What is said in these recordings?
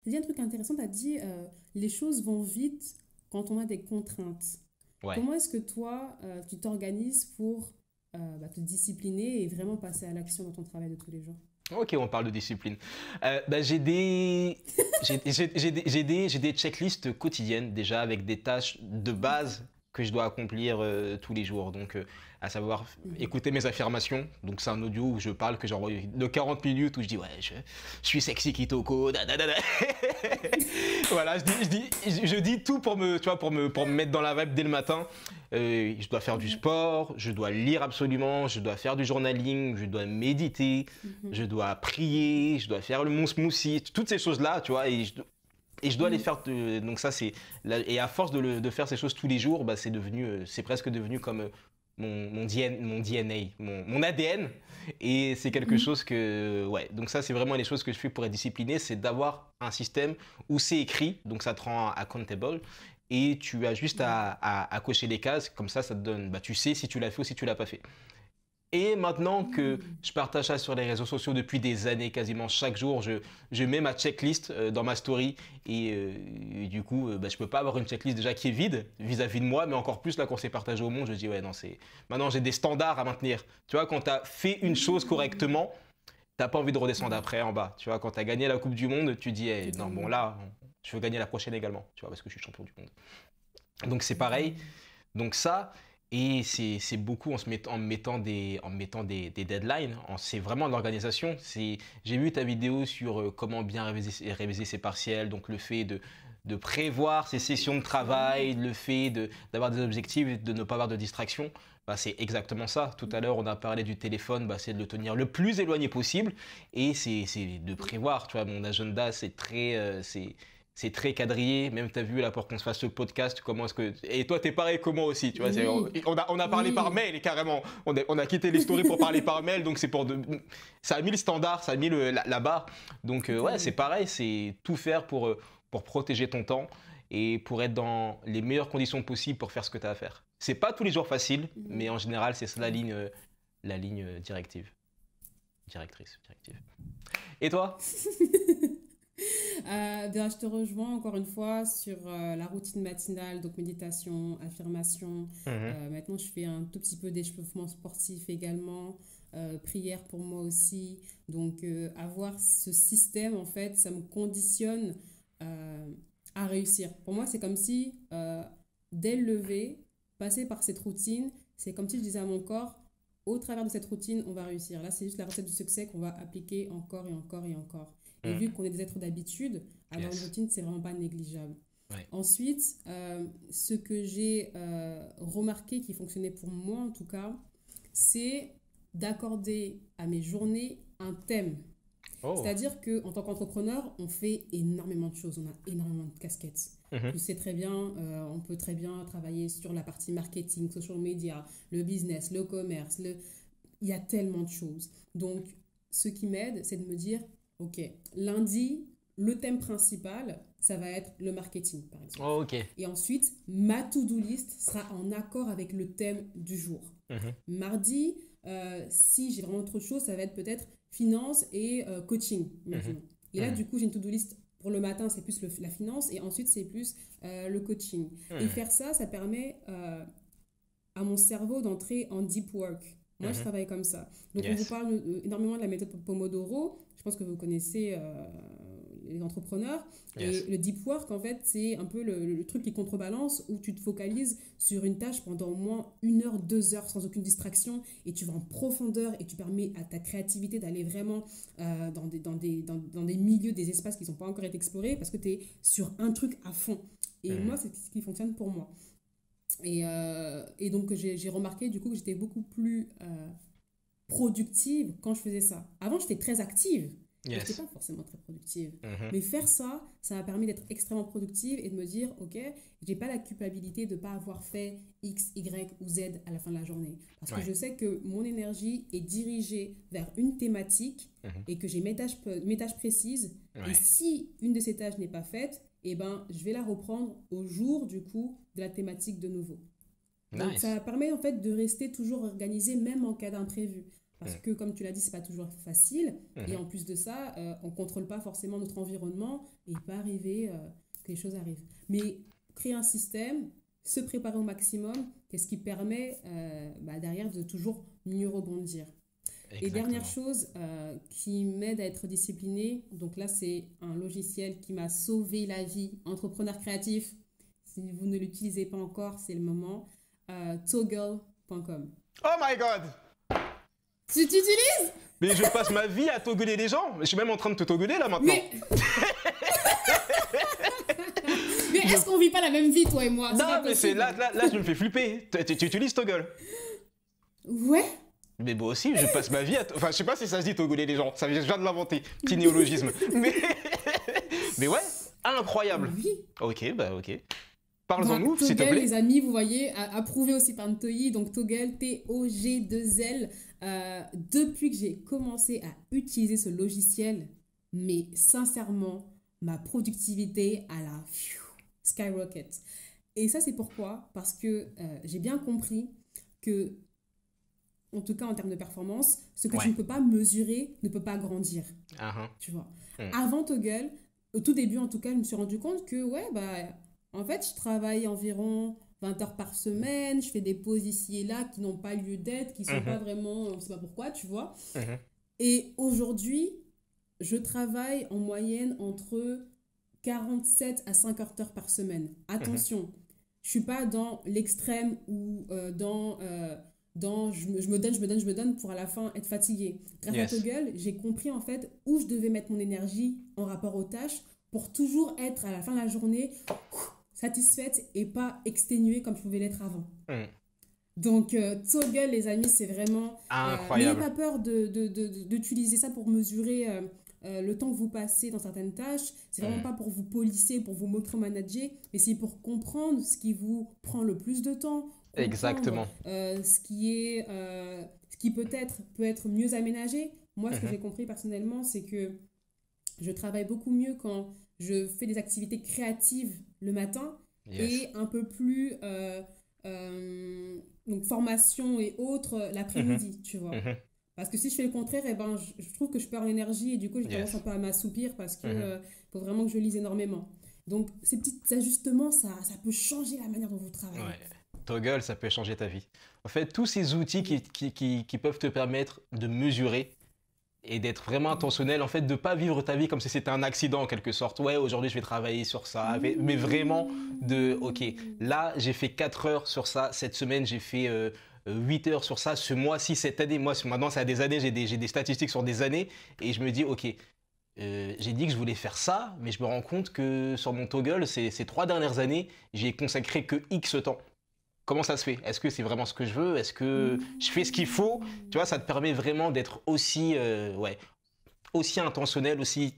Tu as dit un truc intéressant, tu as dit les choses vont vite quand on a des contraintes. Ouais. Comment est-ce que toi, tu t'organises pour te discipliner et vraiment passer à l'action dans ton travail de tous les jours? Ok, on parle de discipline. J'ai des checklists quotidiennes déjà avec des tâches de D'accord. base que je dois accomplir tous les jours. Donc, à savoir Mhm. écouter mes affirmations. Donc, c'est un audio où je parle que j'envoie de 40 minutes où je dis ouais, je suis sexy Kitoko. Da, da, da, da. Voilà, je dis tout pour me, tu vois, pour me mettre dans la vibe dès le matin. Je dois faire du Ouais. sport, je dois lire absolument, je dois faire du journaling, je dois méditer, je Mhm. dois prier, je dois faire mon smoothie, toutes ces choses-là, tu vois, et je dois les Mhm. faire. Donc ça, et à force de faire ces choses tous les jours, bah, c'est presque devenu comme mon DNA, mon ADN. Et c'est quelque Mhm. chose que, ouais. Donc ça, c'est vraiment les choses que je fais pour être discipliné, c'est d'avoir un système où c'est écrit, donc ça te rend accountable. Et tu as juste Ouais. à cocher les cases, comme ça te donne, bah, tu sais si tu l'as fait ou si tu l'as pas fait. Et maintenant que Mhm. je partage ça sur les réseaux sociaux depuis des années, quasiment chaque jour, je mets ma checklist dans ma story. Et du coup, bah, je peux pas avoir une checklist déjà qui est vide vis-à-vis de moi, mais encore plus là quand c'est partagé au monde, je dis ouais, non, c'est. Maintenant, j'ai des standards à maintenir. Tu vois, quand tu as fait une chose Mhm. correctement, t'as pas envie de redescendre Ouais, après en bas. Tu vois, quand tu as gagné la Coupe du Monde, tu dis eh, non, bon totalement. là, je veux gagner la prochaine également, tu vois, parce que je suis champion du monde. Donc c'est pareil. Totalement. Donc ça, et c'est beaucoup en mettant des deadlines. C'est vraiment de l'organisation. J'ai vu ta vidéo sur comment bien réviser ses partiels, donc le fait de prévoir ses sessions de Effectivement. travail, le fait d'avoir des objectifs et de ne pas avoir de distraction. Bah, c'est exactement ça. Tout à l'heure, on a parlé du téléphone, bah, c'est de le tenir le plus éloigné possible. Et c'est de prévoir. Tu vois, mon agenda, c'est très quadrillé. Même, tu as vu là pour qu'on se fasse ce podcast, comment est-ce que. Et toi, t'es pareil que moi aussi. Tu vois, Oui, on a parlé par oui. mail et carrément. On a quitté les stories pour parler par mail. Donc, ça a mis le standard, ça a mis la barre. Donc, ouais, c'est Totalement. pareil. C'est tout faire pour protéger ton temps et pour être dans les meilleures conditions possibles pour faire ce que tu as à faire. C'est pas tous les jours facile, mais Mhm. en général, c'est ça Ouais. la ligne directive. Directive. Et toi? Ben, je te rejoins encore une fois sur la routine matinale, donc méditation, affirmation. Mhm. Maintenant, je fais un tout petit peu d'échauffement sportif également, prière pour moi aussi. Donc, avoir ce système, en fait, ça me conditionne euh, à réussir. Pour moi, c'est comme si, dès le lever, passer par cette routine, c'est comme si je disais à mon corps, au travers de cette routine, on va réussir. Là, c'est juste la recette du succès qu'on va appliquer encore et encore et encore. Et vu Mhm. qu'on est des êtres d'habitude, avoir une Yes. routine, c'est vraiment pas négligeable. Ouais. Ensuite, ce que j'ai remarqué qui fonctionnait pour moi en tout cas, c'est d'accorder à mes journées un thème. Oh. C'est-à-dire qu'en tant qu'entrepreneur, on fait énormément de choses, on a énormément de casquettes. Mhm. Tu sais très bien, on peut très bien travailler sur la partie marketing, social media, le business, le commerce, il y a tellement de choses. Donc, ce qui m'aide, c'est de me dire, OK, lundi, le thème principal, ça va être le marketing, par exemple. Oh, ok. Et ensuite, ma to-do list sera en accord avec le thème du jour. Mhm. Mardi, si j'ai vraiment trop de choses, ça va être peut-être finance et coaching, Mhm. imaginons. Et là, Mhm. du coup, j'ai une to-do list pour le matin, c'est plus la finance, et ensuite, c'est plus le coaching. Et Mhm. faire ça, ça permet à mon cerveau d'entrer en deep work. Moi, je Mhm. travaille comme ça. Donc, on vous Yes. parle énormément de la méthode Pomodoro. Je pense que vous connaissez les entrepreneurs. Et Yes. le deep work, en fait, c'est un peu le truc qui contrebalance où tu te focalises sur une tâche pendant au moins 1 heure, 2 heures sans aucune distraction et tu vas en profondeur et tu permets à ta créativité d'aller vraiment dans des milieux, des espaces qui n'ont pas encore été explorés parce que tu es sur un truc à fond. Et Mhm. moi, c'est ce qui fonctionne pour moi. Et donc, j'ai remarqué du coup que j'étais beaucoup plus productive quand je faisais ça. Avant, j'étais très active, mais je n'étais Yes. pas forcément très productive. Mhm. Mais faire ça, ça m'a permis d'être extrêmement productive et de me dire, OK, j'ai pas la culpabilité de ne pas avoir fait X, Y ou Z à la fin de la journée. Parce que Ouais. je sais que mon énergie est dirigée vers une thématique Mhm. et que j'ai mes tâches précises. Et Ouais. si une de ces tâches n'est pas faite, eh ben, je vais la reprendre au jour du coup de la thématique de nouveau. Donc Nice. ça permet en fait de rester toujours organisé même en cas d'imprévu. Parce que, comme tu l'as dit, c'est pas toujours facile. Et Mhm. en plus de ça, on contrôle pas forcément notre environnement et il peut arriver que les choses arrivent. Mais créer un système, se préparer au maximum, qu'est-ce qui permet derrière de toujours mieux rebondir. Et dernière Exactement. chose qui m'aide à être disciplinée, donc là c'est un logiciel qui m'a sauvé la vie, entrepreneur créatif, si vous ne l'utilisez pas encore, c'est le moment, toggle.com. Oh my god! Tu t'utilises? Mais je passe ma vie à toguler les gens. Je suis même en train de te toguler là maintenant. Mais, mais Je- est-ce qu'on vit pas la même vie, toi et moi? C'est Non, pas mais c'est possible. là, je me fais flipper. Tu utilises Toggle? Ouais. Mais moi aussi, je passe ma vie à. Enfin, je sais pas si ça se dit toguler les gens. Ça, je viens de l'inventer. Petit néologisme. Mais, mais ouais, incroyable. Oui. Ok, bah ok. Bah, Parle-en-nous, s'il te Toggle, plaît. les amis, vous voyez, approuvé aussi par Ntoyi, donc Toggle, Tog2L. Depuis que j'ai commencé à utiliser ce logiciel, mais sincèrement, ma productivité à la skyrocket. Et ça, c'est pourquoi? Parce que j'ai bien compris que, en tout cas en termes de performance, ce que tu Ouais. ne peux pas mesurer ne peut pas grandir, Ah, tu vois. ah. Avant Toggle, au tout début en tout cas, je me suis rendu compte que, ouais, bah, en fait, je travaille environ 20 heures par semaine, je fais des pauses ici et là qui n'ont pas lieu d'être, qui ne sont pas vraiment, on ne sait pas pourquoi, tu vois. Mhm. Et aujourd'hui, je travaille en moyenne entre 47 à 50 heures par semaine. Attention, je ne suis pas dans l'extrême ou dans je me donne pour à la fin être fatiguée. Grâce Yes. à Toggle, j'ai compris en fait où je devais mettre mon énergie en rapport aux tâches pour toujours être à la fin de la journée satisfaite et pas exténuée comme je pouvais l'être avant. Mhm. Donc, Toggle, les amis, c'est vraiment... n'ayez Incroyable. pas peur d'utiliser ça pour mesurer le temps que vous passez dans certaines tâches. C'est vraiment Mhm. pas pour vous polisser, pour vous micromanager, mais c'est pour comprendre ce qui vous prend le plus de temps, comprendre Exactement. ce qui peut-être mieux aménagé. Moi, ce que Mhm. j'ai compris personnellement, c'est que je travaille beaucoup mieux quand je fais des activités créatives le matin Yes. et un peu plus donc formation et autres l'après-midi, tu vois. Mhm. Parce que si je fais le contraire, eh ben, je trouve que je perds l'énergie et du coup, j'ai tendance Yes. un peu à m'assoupir parce que Mhm. faut vraiment que je lise énormément. Donc, ces petits ajustements, ça peut changer la manière dont vous travaillez. Ouais. Toggle, ça peut changer ta vie. En fait, tous ces outils qui peuvent te permettre de mesurer et d'être vraiment intentionnel, en fait, de pas vivre ta vie comme si c'était un accident en quelque sorte. Ouais, aujourd'hui je vais travailler sur ça, mais vraiment ok, là j'ai fait 4 heures sur ça, cette semaine j'ai fait 8 heures sur ça, ce mois-ci, cette année, moi maintenant ça a des années, j'ai des statistiques sur des années, et je me dis, ok, j'ai dit que je voulais faire ça, mais je me rends compte que sur mon Toggle, ces 3 dernières années, j'ai consacré que X temps. Comment ça se fait? Est-ce que c'est vraiment ce que je veux? Est-ce que je fais ce qu'il faut? Tu vois, ça te permet vraiment d'être aussi, aussi intentionnel, aussi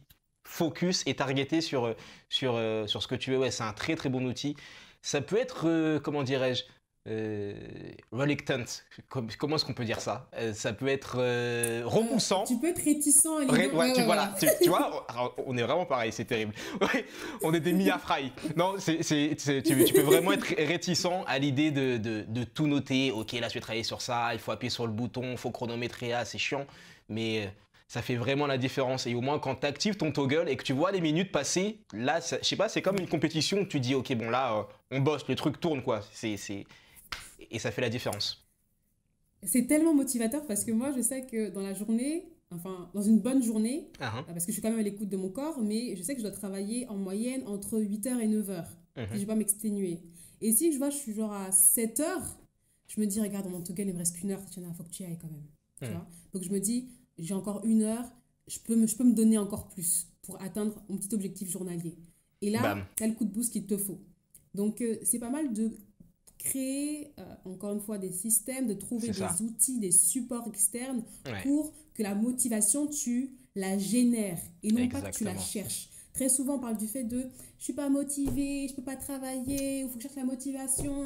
focus et targeté sur ce que tu veux. Ouais, c'est un très très bon outil. Ça peut être, comment dirais-je, reluctant. Comment est-ce qu'on peut dire ça? Ça peut être repoussant. Tu peux être réticent à l'idée. Ouais, voilà, tu vois, on est vraiment pareil, c'est terrible. Ouais, on est des Mia Fry. Non, tu peux vraiment être réticent à l'idée de tout noter. Ok, là, je vais travailler sur ça, il faut appuyer sur le bouton, il faut chronométrer, ah, c'est chiant. Mais ça fait vraiment la différence. Et au moins, quand tu actives ton toggle et que tu vois les minutes passer, là, je sais pas, c'est comme une compétition où tu dis, ok, bon, là, on bosse, le truc tourne, quoi. Et ça fait la différence. C'est tellement motivateur parce que moi, je sais que dans la journée, enfin, dans une bonne journée, Ah, hein. parce que je suis quand même à l'écoute de mon corps, mais je sais que je dois travailler en moyenne entre 8 heures et 9 heures, si je ne vais pas m'exténuer. Et si je vois, je suis genre à 7 heures, je me dis, regarde, dans mon toggle, il me reste qu'une heure, il faut que tu y ailles quand même. Tu vois. Donc je me dis, j'ai encore une heure, je peux me donner encore plus pour atteindre mon petit objectif journalier. Et là, Bam. tu as le coup de boost qu'il te faut. Donc c'est pas mal de créer, encore une fois, des systèmes, de trouver C'est ça. des outils, des supports externes Ouais. pour que la motivation, tu la génères et non pas que tu la Exactement. cherches. Très souvent, on parle du fait de « je suis pas motivée, je peux pas travailler, il faut que je cherche la motivation. »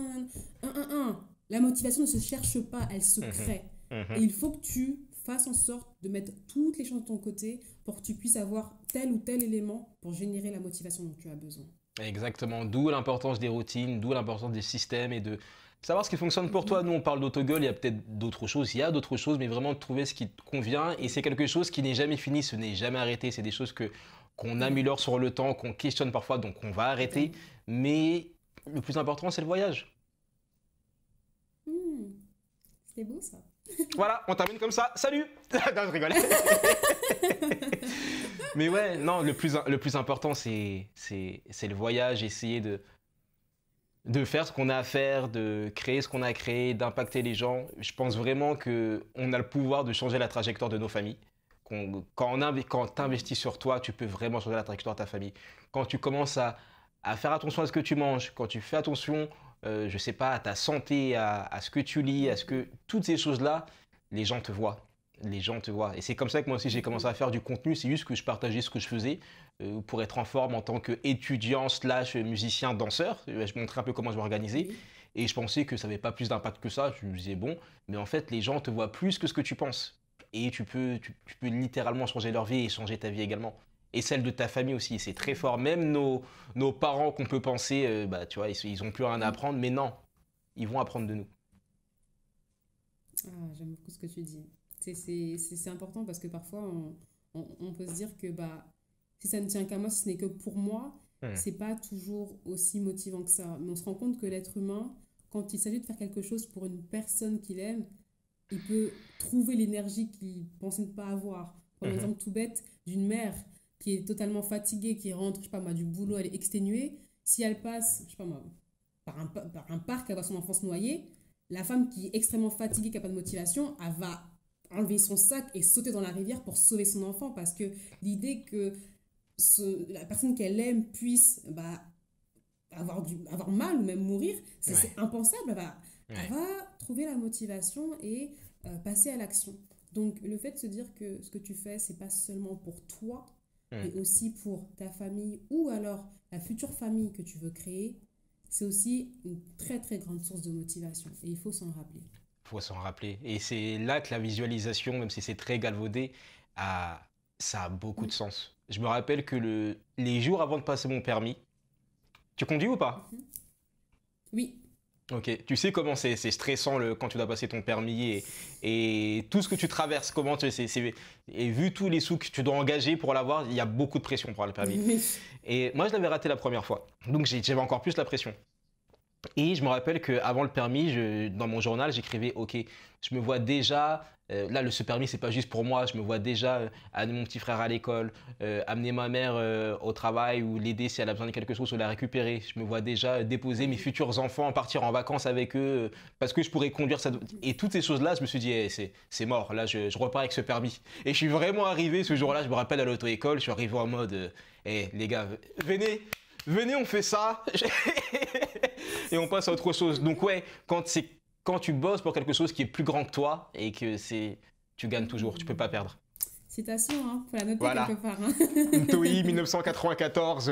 La motivation ne se cherche pas, elle se crée. Et il faut que tu fasse en sorte de mettre toutes les chances de ton côté pour que tu puisses avoir tel ou tel élément pour générer la motivation dont tu as besoin. Exactement, d'où l'importance des routines, d'où l'importance des systèmes et de savoir ce qui fonctionne pour toi. Nous, on parle d'autogol, il y a peut-être d'autres choses, il y a d'autres choses, mais vraiment de trouver ce qui te convient. Et c'est quelque chose qui n'est jamais fini, ce n'est jamais arrêté. C'est des choses qu'on améliore sur le temps, qu'on questionne parfois, donc on va arrêter. Mais le plus important, c'est le voyage. C'était beau ça. Voilà, on termine comme ça. Salut. Non, je rigole. Mais ouais, non, le plus important, c'est le voyage, essayer de faire ce qu'on a à faire, de créer ce qu'on a à créer, d'impacter les gens. Je pense vraiment qu'on a le pouvoir de changer la trajectoire de nos familles. Quand tu investis sur toi, tu peux vraiment changer la trajectoire de ta famille. Quand tu commences à faire attention à ce que tu manges, quand tu fais attention, je sais pas, à ta santé, à ce que tu lis, toutes ces choses-là, les gens te voient. Les gens te voient. Et c'est comme ça que moi aussi j'ai commencé à faire du contenu. C'est juste que je partageais ce que je faisais pour être en forme en tant qu'étudiant / musicien danseur. Je montrais un peu comment je m'organisais. Et je pensais que ça n'avait pas plus d'impact que ça. Je me disais bon, mais en fait les gens te voient plus que ce que tu penses. Et tu peux littéralement changer leur vie et changer ta vie également. Et celle de ta famille aussi, c'est très fort. Même nos parents qu'on peut penser, tu vois, ils ont plus rien à apprendre, mais non, ils vont apprendre de nous. Ah, j'aime beaucoup ce que tu dis. C'est important parce que parfois, on peut se dire que si ça ne tient qu'à moi, si ce n'est que pour moi, c'est pas toujours aussi motivant que ça. Mais on se rend compte que l'être humain, quand il s'agit de faire quelque chose pour une personne qu'il aime, il peut trouver l'énergie qu'il pensait ne pas avoir. Par exemple tout bête d'une mère qui est totalement fatiguée, qui rentre, je sais pas moi, du boulot, elle est exténuée. Si elle passe, je sais pas moi, par un parc, elle voit son enfant se noyer, la femme qui est extrêmement fatiguée, qui n'a pas de motivation, elle va enlever son sac et sauter dans la rivière pour sauver son enfant parce que l'idée que la personne qu'elle aime puisse avoir mal ou même mourir, c'est impensable. Elle va trouver la motivation et passer à l'action. Donc le fait de se dire que ce que tu fais, c'est pas seulement pour toi, mais aussi pour ta famille ou alors la future famille que tu veux créer, c'est aussi une très très grande source de motivation et il faut s'en rappeler. Il faut s'en rappeler. Et c'est là que la visualisation, même si c'est très galvaudé, ça a beaucoup de sens. Je me rappelle que les jours avant de passer mon permis, tu conduis ou pas? Oui. Ok, tu sais comment c'est stressant quand tu dois passer ton permis et tout ce que tu traverses, et vu tous les sous que tu dois engager pour l'avoir, il y a beaucoup de pression pour avoir le permis. Et moi, je l'avais raté la première fois, donc j'avais encore plus la pression. Et je me rappelle qu'avant le permis, dans mon journal, j'écrivais « Ok, je me vois déjà, ce permis, c'est pas juste pour moi, je me vois déjà amener mon petit frère à l'école, amener ma mère au travail ou l'aider si elle a besoin de quelque chose ou la récupérer. Je me vois déjà déposer mes futurs enfants, partir en vacances avec eux, parce que je pourrais conduire ça. » Et toutes ces choses-là, je me suis dit c'est mort, là, je repars avec ce permis. » Et je suis vraiment arrivé ce jour-là, je me rappelle à l'auto-école, je suis arrivé en mode les gars, venez, on fait ça. Et on passe à autre chose. Donc ouais, quand tu bosses pour quelque chose qui est plus grand que toi et que tu gagnes toujours, tu peux pas perdre. Citation, hein, faut la noter quelque part. TOEI 1994.